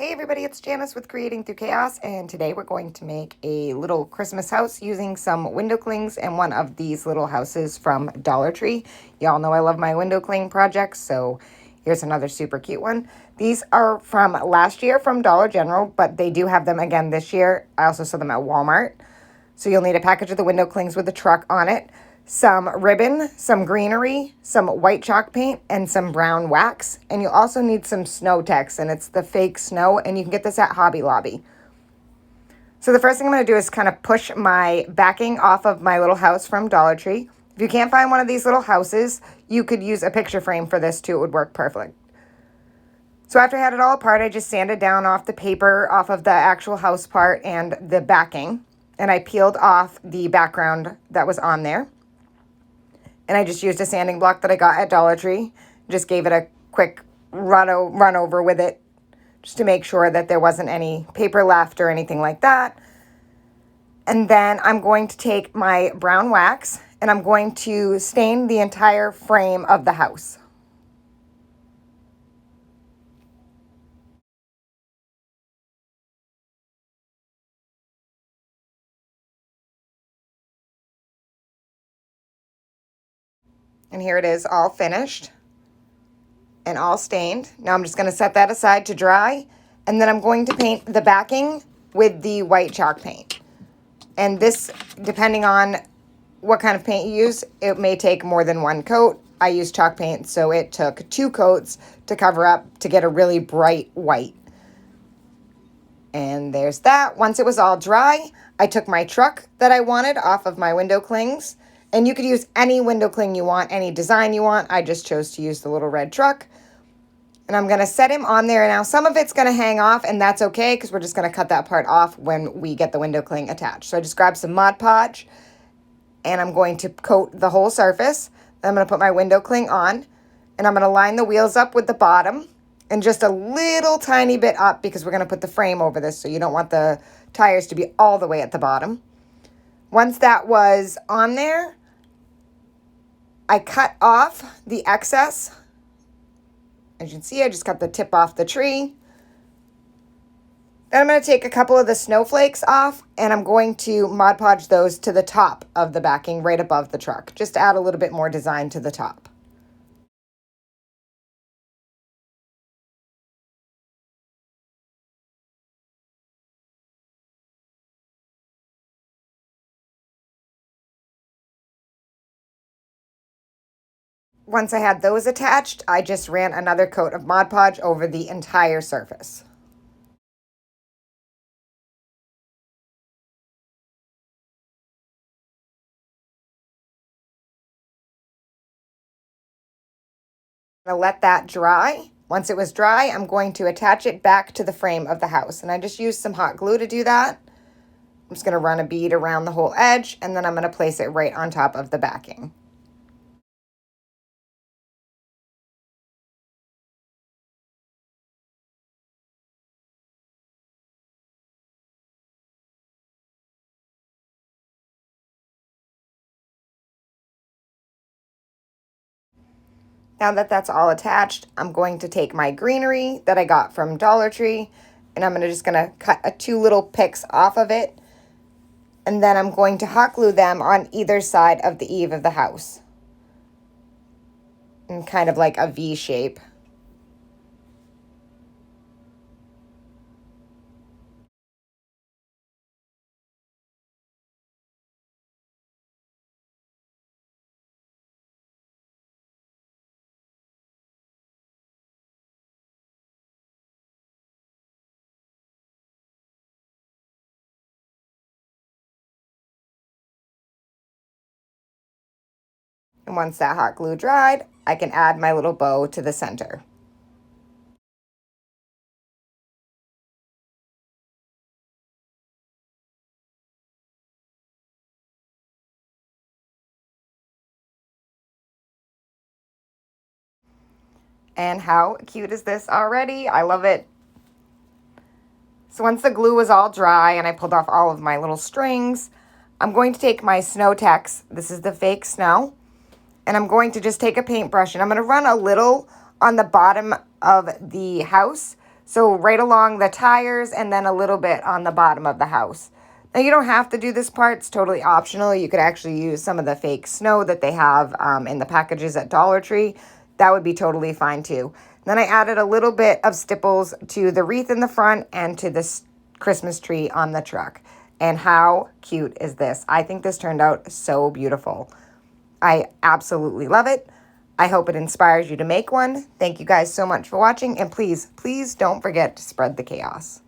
Hey everybody, it's Janice with Creating Through Chaos, and today we're going to make a little Christmas house using some window clings and one of these little houses from Dollar Tree. Y'all know I love my window cling projects, so here's another super cute one. These are from last year from Dollar General, but they do have them again this year. I also saw them at Walmart. So you'll need a package of the window clings with a truck on it, some ribbon, some greenery, some white chalk paint, and some brown wax. And you'll also need some snow text, and it's the fake snow, and you can get this at Hobby Lobby. So the first thing I'm going to do is kind of push my backing off of my little house from Dollar Tree. If you can't find one of these little houses, you could use a picture frame for this too. It would work perfect. So after I had it all apart, I just sanded down off the paper, off of the actual house part and the backing. And I peeled off the background that was on there. And I just used a sanding block that I got at Dollar Tree. Just gave it a quick run over with it just to make sure that there wasn't any paper left or anything like that. And then I'm going to take my brown wax and I'm going to stain the entire frame of the house. And here it is all finished and all stained. Now I'm just going to set that aside to dry. And then I'm going to paint the backing with the white chalk paint. And this, depending on what kind of paint you use, it may take more than one coat. I used chalk paint, so it took 2 coats to cover up to get a really bright white. And there's that. Once it was all dry, I took my truck that I wanted off of my window clings. And you could use any window cling you want, any design you want. I just chose to use the little red truck. And I'm going to set him on there. Now, some of it's going to hang off, and that's okay because we're just going to cut that part off when we get the window cling attached. So I just grabbed some Mod Podge, and I'm going to coat the whole surface. Then I'm going to put my window cling on, and I'm going to line the wheels up with the bottom and just a little tiny bit up because we're going to put the frame over this, so you don't want the tires to be all the way at the bottom. Once that was on there, I cut off the excess. As you can see, I just cut the tip off the tree. Then I'm going to take a couple of the snowflakes off, and I'm going to Mod Podge those to the top of the backing, right above the truck, just to add a little bit more design to the top. Once I had those attached, I just ran another coat of Mod Podge over the entire surface. I'm going to let that dry. Once it was dry, I'm going to attach it back to the frame of the house. And I just used some hot glue to do that. I'm just going to run a bead around the whole edge, and then I'm going to place it right on top of the backing. Now that that's all attached, I'm going to take my greenery that I got from Dollar Tree, and I'm just going to cut 2 little picks off of it. And then I'm going to hot glue them on either side of the eave of the house in kind of like a V shape. And once that hot glue dried, I can add my little bow to the center. And how cute is this already? I love it. So once the glue was all dry and I pulled off all of my little strings, I'm going to take my snow text. This is the fake snow. And I'm going to just take a paintbrush and I'm going to run a little on the bottom of the house So right along the tires and then a little bit on the bottom of the house. Now you don't have to do this part, it's totally optional. You could actually use some of the fake snow that they have in the packages at Dollar Tree. That would be totally fine too. Then I added a little bit of stipples to the wreath in the front and to this Christmas tree on the truck. And how cute is this? I think this turned out so beautiful. I absolutely love it. I hope it inspires you to make one. Thank you guys so much for watching, and please, please don't forget to spread the chaos.